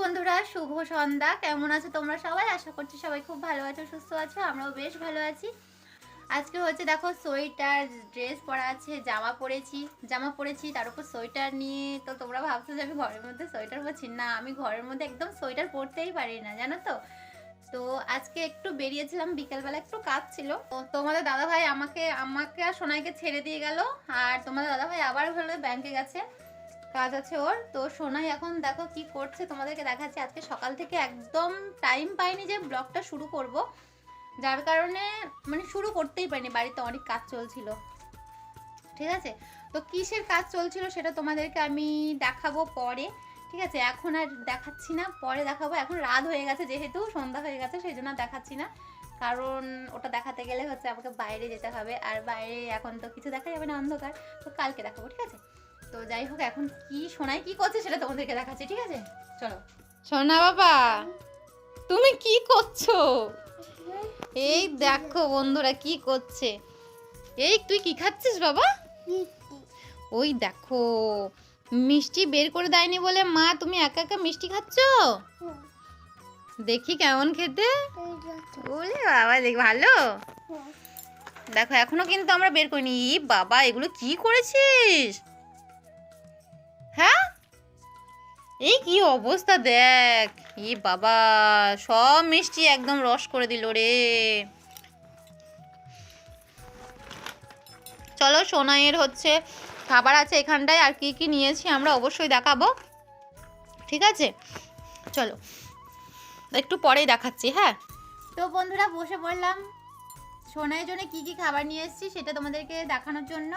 বন্ধুরা, শুভ সন্ধ্যা। কেমন আছো তোমরা সবাই? আশা করছি সবাই খুব ভালো আছো, সুস্থ আছো। আমরাও বেশ ভালো আছি। আজকে হচ্ছে দেখো সোয়েটার, ড্রেস পরা আছে, জামা পরেছি, তার উপর সোয়েটার নিয়ে। তো তোমরা ভাবছো যে আমি ঘরের মধ্যে সোয়েটার পরছি। না, আমি ঘরের মধ্যে একদম সোয়েটার পরতেই পারি না, জানো তো। তো আজকে একটু বেরিয়েছিলাম, বিকেলবেলা একটু কাজ ছিল। তো তোমাদের দাদাভাই আমাকে আর সোনাইকে ছেড়ে দিয়ে গেল। আর তোমাদের দাদাভাই আবার হলো ব্যাংকে গেছে, কাজ আছে ওর। তো সোনাই এখন দেখো কি করছে, তোমাদেরকে দেখাচ্ছি। আজকে সকাল থেকে একদম টাইম পাইনি যে ব্লগটা শুরু করব, যার কারণে মানে শুরু করতেই পারিনি। বাড়িতে অনেক কাজ চলছিল, ঠিক আছে। তো কিসের কাজ চলছিল সেটা তোমাদেরকে আমি দেখাবো পরে, ঠিক আছে। এখন আর দেখাচ্ছি না, পরে দেখাবো। এখন রাত হয়ে গেছে, যেহেতু সন্ধ্যা হয়ে গেছে, সেই জন্য দেখাচ্ছি না। কারণ ওটা দেখাতে গেলে হচ্ছে আমাকে বাইরে যেতে হবে, আর বাইরে এখন তো কিছু দেখা যাবে না, অন্ধকার। তো কালকে দেখাবো, ঠিক আছে। তো যাই হোক, এখন কি সোনাই কি করছে সেটা তোমাদেরকে দেখাচ্ছি, ঠিক আছে। চলো। সোনা বাবা, তুমি কি করছো? এই দেখো বন্ধুরা কি করছে। এই তুই কি খাচ্ছিস বাবা? ওই দেখো, মিষ্টি বের করে দেয়নি বলে মা তুমি একা একা মিষ্টি খাচ্ছ। দেখি কেমন খেতে। ওলে বাবা, দেখ ভালো। দেখো এখনো কিন্তু আমরা বের করিনি। ই বাবা, এগুলো কি করেছিস? হ্যাঁ, এই কি অবস্থা দেখ। ই বাবা, সব মিষ্টি একদম রস করে দিল রে। চলো, সোনাইয়ের হচ্ছে খাবার আছে এখানটায়, আর কি কি নিয়েছি আমরা অবশ্যই দেখাবো, ঠিক আছে। চলো, একটু পরেই দেখাচ্ছি, হ্যাঁ। তো বন্ধুরা, বসে পড়লাম। সোনাইয়ের জন্য কি কি খাবার নিয়ে এসেছি সেটা তোমাদেরকে দেখানোর জন্য।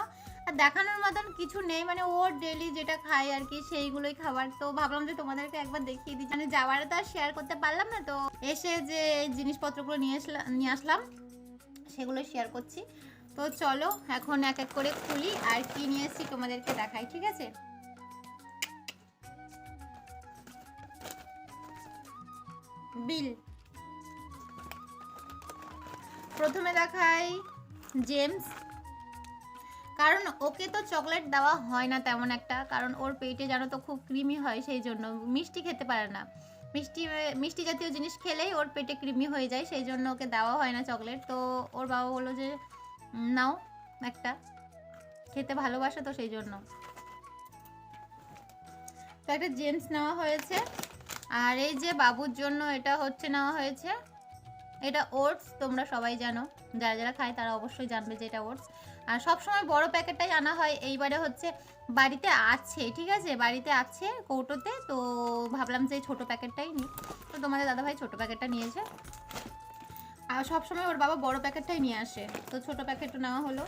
আর দেখানোর মতন কিছু নেই, মানে ওর ডেলি যেটা খায় আর কি, সেইগুলোই খাবার। তো ভাবলাম যে তোমাদেরকে একবার দেখিয়ে দিই, মানে যাওয়ারে তো আর শেয়ার করতে পারলাম না। তো এসে যে জিনিসপত্রগুলো নিয়ে আসলাম সেগুলো শেয়ার করছি। তো চলো এখন এক এক করে খুলি, আর কি নিয়ে এসেছি তোমাদেরকে দেখাই, ঠিক আছে। বিল প্রথমে দেখাই জেমস, কারণ ওকে তো চকলেট দেওয়া হয় না তেমন একটা, কারণ ওর পেটে জানো তো খুব ক্রিমি হয়, সেই জন্য মিষ্টি খেতে পারে না। মিষ্টি জাতীয় জিনিস খেলেই ওর পেটে ক্রিমি হয়ে যায়, সেই জন্য ওকে দেওয়া হয় না চকলেট। তো ওর বাবা বললো যে নাও একটা, খেতে ভালোবাসে তো সেই জন্য। তো একটা জেমস নেওয়া হয়েছে। আর এই যে বাবুর জন্য এটা হচ্ছে নেওয়া হয়েছে, এটা ওটস। তোমরা সবাই জানো, যারা যারা খায় তারা অবশ্যই জানবে যে এটা ওটস। আর সবসময় বড় প্যাকেটটাই আনা হয়, এইবারে হচ্ছে বাড়িতে আছে, ঠিক আছে, বাড়িতে আছে কৌটোতে। তো ভাবলাম যে ছোট প্যাকেটটাই নিই। তো তোমাদের দাদাভাই ছোট প্যাকেটটা নিয়েছে, আর সবসময় ওর বাবা বড় প্যাকেটটাই নিয়ে আসে, তো ছোট প্যাকেটটা নেওয়া হলো।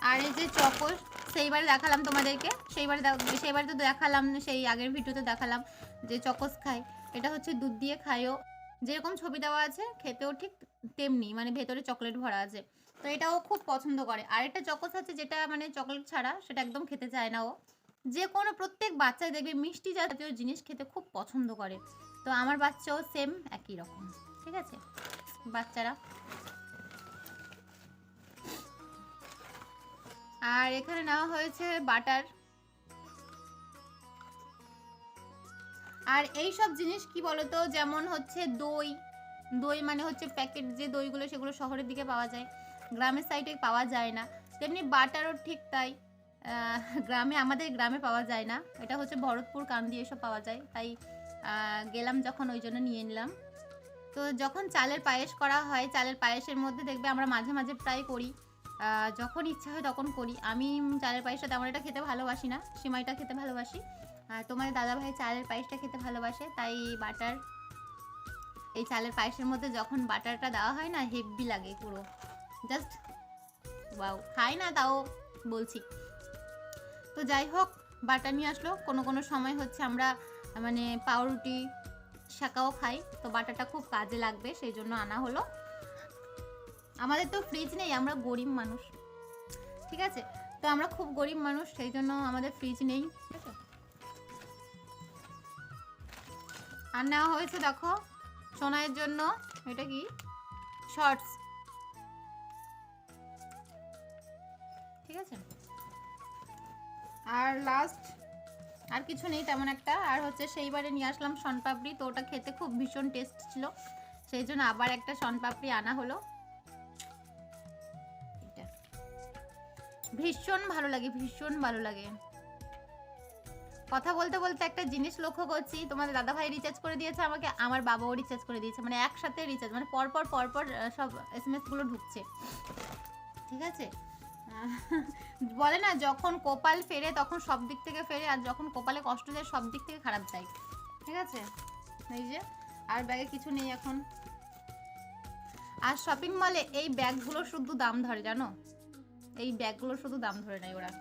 আর এই যে চকোস, সেইবারে দেখালাম তোমাদেরকে, সেইবারে তো দেখালাম, সেই আগের ভিডিওতে দেখালাম যে চকোস খাই। এটা হচ্ছে দুধ দিয়ে খাইও, যেরকম ছবি দেওয়া আছে খেতেও ঠিক তেমনি, মানে ভেতরে চকলেট ভরা আছে। তো এটাও খুব পছন্দ করে। আর একটা চকোস আছে যেটা মানে চকলেট ছাড়া, সেটা একদম খেতে চায় না ও। যে কোনো প্রত্যেক বাচ্চাই দেখবে মিষ্টি জাতীয় জিনিস খেতে খুব পছন্দ করে। তো আমার বাচ্চাও সেম একই রকম, ঠিক আছে বাচ্চারা। আর এখানে নেওয়া হয়েছে বাটার। আর এই সব জিনিস কি বলতো, যেমন হচ্ছে দই। দই মানে হচ্ছে প্যাকেট যে দইগুলো, সেগুলো শহরের দিকে পাওয়া যায়, গ্রামের সাইডে পাওয়া যায় না। তেমনি বাটারও ঠিক তাই, আমাদের গ্রামে পাওয়া যায় না। এটা হচ্ছে ভরতপুর, কান্দি এসব পাওয়া যায়। তাই গেলাম যখন, ওই জন্য নিয়ে নিলাম। তো যখন চালের পায়েস করা হয়, চালের পায়েসের মধ্যে দেখবে আমরা মাঝে মাঝে প্রায় করি, যখন ইচ্ছা হয় তখন করি। আমি চালের পায়েসটা তেমন এটা খেতে ভালোবাসি না, সিমাইটা খেতে ভালোবাসি। আর তোমাদের দাদাভাই চালের পায়েসটা খেতে ভালোবাসে, তাই বাটার, এই চালের পায়েসের মধ্যে যখন বাটারটা দেওয়া হয় না, হেভি লাগে পুরো, জাস্ট ওয়াও। খাই না তাও বলছি। তো যাই হোক, বাটার নিয়ে আসলো। কোনো কোনো সময় হচ্ছে আমরা মানে পাউরুটি শাকাও খাই, তো বাটারটা খুব কাজে লাগবে, সেই জন্য আনা হলো। আমাদের তো ফ্রিজ নেই, আমরা গরিব মানুষ, ঠিক আছে। তো আমরা খুব গরিব মানুষ, সেই জন্য আমাদের ফ্রিজ নেই, ঠিক আছে। আর নেওয়া হয়েছে দেখো সোনাইয়ের জন্য, এটা কি শর্টস, ঠিক আছে। আর লাস্ট আর কিছু নেই তেমন একটা। আর হচ্ছে সেইবারে নিয়ে আসলাম শনপাপড়ি, তো ওটা খেতে খুব ভীষণ টেস্ট ছিল, সেই জন্য আবার একটা শনপাপড়ি আনা হলো। ভীষণ ভালো লাগে, ভীষণ ভালো লাগে। কথা বলতে বলতে একটা জিনিস লক্ষ্য করছি, তোমাদের দাদা ভাই রিচার্জ করে দিয়েছে আমাকে, আমার বাবাও রিচার্জ করে দিয়েছে, মানে একসাথে রিচার্জ, মানে পরপর পরপর সব SMS গুলো ঢুকছে, ঠিক আছে। বলে না যখন কপাল ফেরে তখন সব দিক থেকে ফেরে, আর যখন কপালে কষ্ট যায় সব দিক থেকে খারাপ যায়, ঠিক আছে। এই যে আর ব্যাগে কিছু নেই এখন। আর শপিং মলে এই ব্যাগগুলো শুধু দাম ধরে, জানো, এই ব্যাগগুলো শুধু দাম ধরে নেয় ওরা,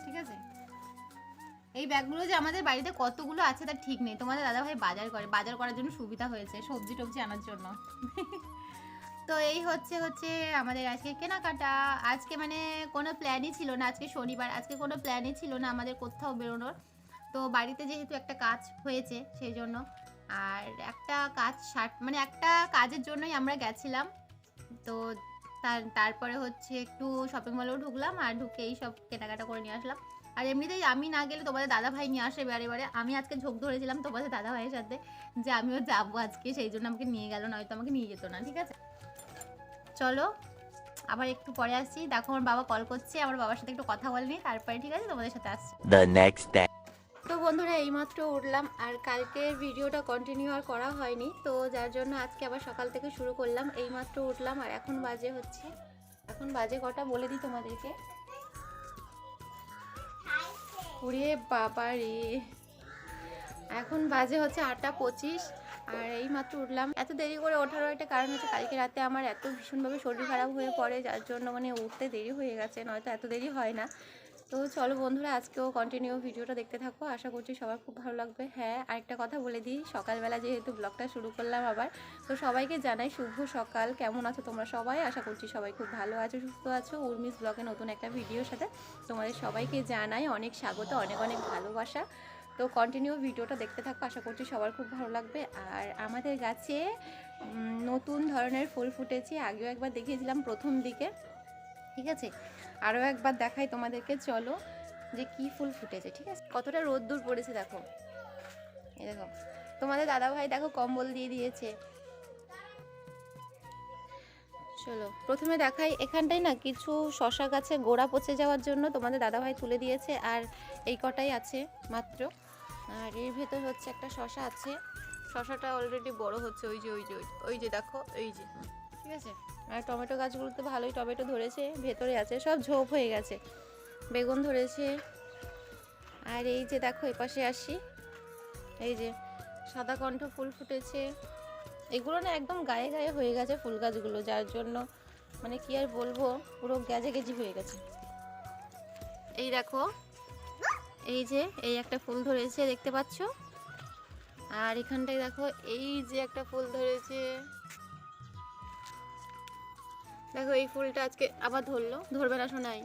ঠিক আছে। এই ব্যাগগুলো যে আমাদের বাড়িতে কতগুলো আছে তার ঠিক নেই। তোমাদের দাদাভাই বাজার করে, বাজার করার জন্য সুবিধা হয়েছে, সবজি টবজি আনার জন্য। তো এই হচ্ছে আমাদের আজকে কেনাকাটা। আজকে মানে কোনো প্ল্যানই ছিল না, আজকে শনিবার, আজকে কোনো প্ল্যানই ছিল না আমাদের কোথাও বেরোনোর। তো বাড়িতে যেহেতু একটা কাজ হয়েছে সেই জন্য, আর একটা কাজ মানে একটা কাজের জন্যই আমরা গেছিলাম। তো তারপরে হচ্ছে একটু শপিং মলেও ঢুকলাম, আর ঢুকে এই সব কেনাকাটা করে নিয়ে আসলাম। আর এমনিতেই আমি না গেলে তোমাদের দাদা ভাই নিয়ে আসে বারে বারে। আমি আজকে ঝোঁক ধরেছিলাম তোমাদের দাদা ভাইয়ের সাথে যে আমিও যাবো আজকে, সেই জন্য আমাকে নিয়ে গেল, নয়তো আমাকে নিয়ে যেত না, ঠিক আছে। চলো আবার একটু পরে আসছি। দেখো আমার বাবা কল করছে, আমার বাবার সাথে একটু কথা বলে নিই, তারপরে ঠিক আছে তোমাদের সাথে আসছি। তো বন্ধুরা এইমাত্র উঠলাম, আর কালকে ভিডিওটা কন্টিনিউ আর করা হয়নি, তো যার জন্য আজকে আবার সকাল থেকে শুরু করলাম। এইমাত্র উঠলাম, আর এখন বাজে কটা বলে দিই তোমাদেরকে। ওরে বাবা রে, এখন বাজে হচ্ছে 8:25, আর এই মাত্র উঠলাম। এত দেরি করে ওঠারও একটা কারণ হচ্ছে কালকে রাতে আমার এত ভীষণভাবে শরীর খারাপ হয়ে পড়ে, যার জন্য মানে উঠতে দেরি হয়ে গেছে, নয়তো এত দেরি হয় না। তো চলো বন্ধুরা আজকেও কন্টিনিউ ভিডিওটা দেখতে থাকো, আশা করছি সবার খুব ভালো লাগবে। হ্যাঁ আরেকটা কথা বলে দিই, সকালবেলা যেহেতু ব্লগটা শুরু করলাম আবার, তো সবাইকে জানাই শুভ সকাল। কেমন আছো তোমরা সবাই? আশা করছি সবাই খুব ভালো আছো, সুস্থ আছো। উর্মিস ব্লগে নতুন একটা ভিডিওর সাথে তোমাদের সবাইকে জানাই অনেক স্বাগত, অনেক অনেক ভালোবাসা। তো কন্টিনিউ ভিডিওটা দেখতে থাকো, আশা করছি সবার খুব ভালো লাগবে। আর আমাদের গাছে নতুন ধরনের ফুল ফুটেছে, আগেও একবার দেখিয়েছিলাম প্রথম দিকে, ঠিক আছে। আরও একবার দেখাই তোমাদেরকে, চলো যে কি ফুল ফুটেছে, ঠিক আছে। কতটা রোদ্দুর পড়েছে দেখো, এই দেখো তোমাদের দাদাভাই দেখো কম্বল দিয়ে দিয়েছে। চলো প্রথমে দেখাই, এখানটায় না কিছু শশা গাছে গোড়া পচে যাওয়ার জন্য তোমাদের দাদাভাই তুলে দিয়েছে, আর এই কটাই আছে মাত্র। আর এর ভেতর হচ্ছে একটা শশা আছে, শশাটা অলরেডি বড় হচ্ছে, ওই যে দেখো, এই যে, ঠিক আছে। আর টমেটো গাছগুলোতে ভালোই টমেটো ধরেছে, ভেতরে আছে, সব ঝোপ হয়ে গেছে। বেগুন ধরেছে, আর এই যে দেখো এপাশে আসি, এই যে সাদা কণ্ঠ ফুল ফুটেছে। এগুলো না একদম গায়ে গায়ে হয়ে গেছে ফুল গাছগুলো, যার জন্য মানে কি আর বলবো, পুরো গেজে গেজি হয়ে গেছে। এই দেখো, এই যে এই একটা ফুল ধরেছে দেখতে পাচ্ছ, আর এখানটায় দেখো এই যে একটা ফুল ধরেছে, দেখো এই ফুলটা আজকে আবার ধরলো, ধরবে না শোনাই,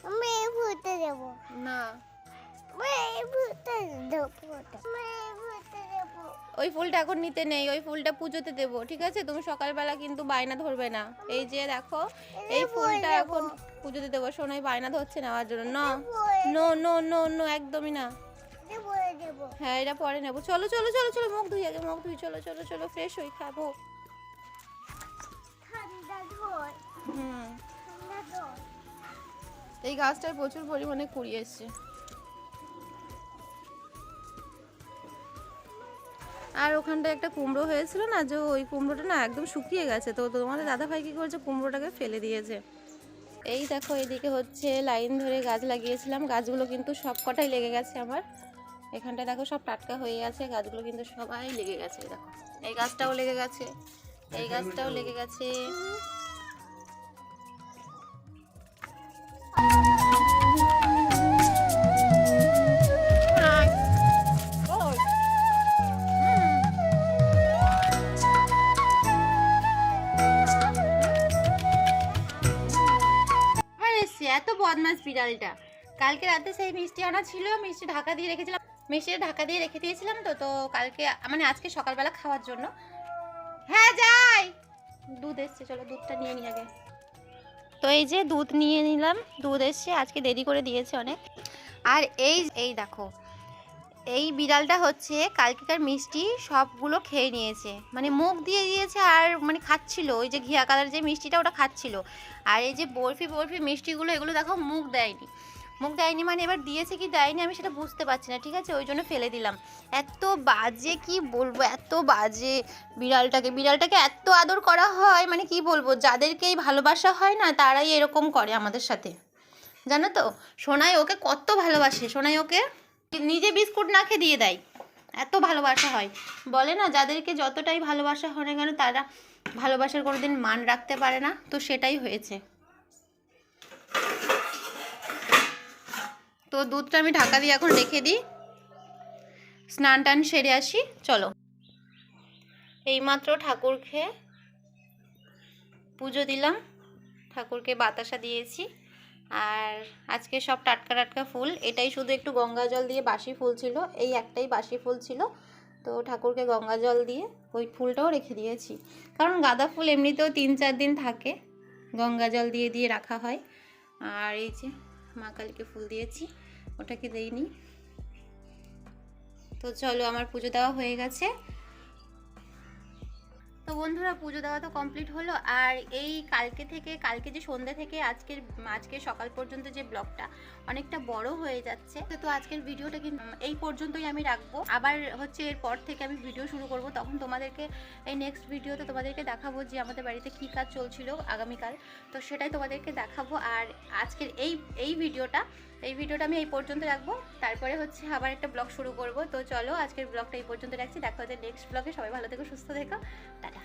আমি ফুটে দেব না ওই ফুলটা এখন নিতে নেই, ওই ফুলটা পুজোতে দেবো, ঠিক আছে। তুমি সকালবেলা কিন্তু বায়না ধরবে না। এই যে দেখো এই ফুলটা এখন পুজোতে দেবো, শোনাই বায়না ধরছে নেওয়ার জন্য, না নো নো নো নো একদমই না। হ্যাঁ এটা পরে নেবো, চলো চলো চলো চলো, মুখ ধুই আগে, মুখ ধুই, চলো চলো চলো ফ্রেশ হই, খাবো। এই গাছটার প্রচুর পরিমাণে কুড়ি এসছে। আর ওখানটায় একটা কুমড়ো হয়েছিল না, যে ওই কুমড়োটা না একদম শুকিয়ে গেছে, তো তোমাদের দাদা ভাই কি করেছে, কুমড়োটাকে ফেলে দিয়েছে। এই দেখো এইদিকে হচ্ছে লাইন ধরে গাছ লাগিয়েছিলাম, গাছগুলো কিন্তু সব কটাই লেগে গেছে আমার। এখানটায় দেখো সব টাটকা হয়ে গেছে, গাছগুলো কিন্তু সবাই লেগে গেছে। দেখো এই গাছটাও লেগে গেছে, এই গাছটাও লেগে গেছে। এত বদমাস বিড়ালটা, কালকে রাতে সেই মিষ্টি আনা ছিল, মিষ্টি ঢাকা দিয়ে রেখে দিয়েছিলাম, তো কালকে মানে আজকে সকালবেলা খাওয়ার জন্য। হ্যাঁ যাই, দুধ এসছে, চলো দুধটা নিয়ে নিই আগে। তো এই যে দুধ নিয়ে নিলাম, দুধ এসছে, আজকে দেরি করে দিয়েছে অনেক। আর এই এই দেখো, এই বিড়ালটা হচ্ছে কালকেকার মিষ্টি সবগুলো খেয়ে নিয়েছে, মানে মুখ দিয়ে দিয়েছে আর মানে খাচ্ছিল, ওই যে ঘিয়া কালার যে মিষ্টিটা ওটা খাচ্ছিল। আর এই যে বরফি বরফি মিষ্টিগুলো এগুলো দেখো মুখ দেয়নি, মুখ দেয়নি মানে এবার দিয়েছে কি দেয়নি আমি সেটা বুঝতে পারছি না, ঠিক আছে, ওই জন্য ফেলে দিলাম। এত বাজে কি বলবো, এত বাজে বিড়ালটাকে এত আদর করা হয়, মানে কি বলবো, যাদেরকেই ভালোবাসা হয় না তারাই এরকম করে আমাদের সাথে, জানো তো। সোনাই ওকে কত ভালোবাসে, সোনাই ওকে নিজে বিস্কুট না খেয়ে দিয়ে দেয়, এত ভালোবাসা হয়। বলে না যাদেরকে যতটাই ভালোবাসা হয় না কেন তারা ভালোবাসার কোনোদিন মান রাখতে পারে না, তো সেটাই হয়েছে। তো দুধটা আমি ঢাকা দিয়ে এখন রেখে দিই, স্নান টান সেরে আসি, চলো। এইমাত্র ঠাকুরকে পুজো দিলাম, ঠাকুরকে বাতাসা দিয়েছি। আর আজকে সব টাটকা টাটকা ফুল, এটাই শুধু একটু গঙ্গা জল দিয়ে বাসি ফুল ছিল, এই একটাই বাসি ফুল ছিল, তো ঠাকুরকে গঙ্গা জল দিয়ে ওই ফুলটাও রেখে দিয়েছি, কারণ গাঁদা ফুল এমনিতেও 3-4 দিন থাকে, গঙ্গা জল দিয়ে দিয়ে রাখা হয়। আর এই যে মা কালীকে ফুল দিয়েছি, ওটাকে দেইনি। তো চলো, আমার পুজো দেওয়া হয়ে গেছে। তো বন্ধুরা পুজো দেওয়া তো কমপ্লিট হলো। আর এই কালকে যে সন্ধ্যে থেকে আজকে সকাল পর্যন্ত যে ব্লগটা অনেকটা বড় হয়ে যাচ্ছে, তো আজকের ভিডিওটা কিন্তু এই পর্যন্তই আমি রাখবো। আবার হচ্ছে এরপর থেকে আমি ভিডিও শুরু করব, তখন তোমাদেরকে এই নেক্সট ভিডিওতে তোমাদেরকে দেখাবো যে আমাদের বাড়িতে কী কাজ চলছিল আগামীকাল, তো সেটাই তোমাদেরকে দেখাবো। আর আজকের এই ভিডিওটা আমি এই পর্যন্ত রাখবো, তারপরে হচ্ছে আবার একটা ব্লগ শুরু করব। তো চলো আজকের ব্লগটা এই পর্যন্ত রাখছি, দেখা হচ্ছে নেক্সট ব্লগে। সবাই ভালো থেকো, সুস্থ থেকো, টাটা।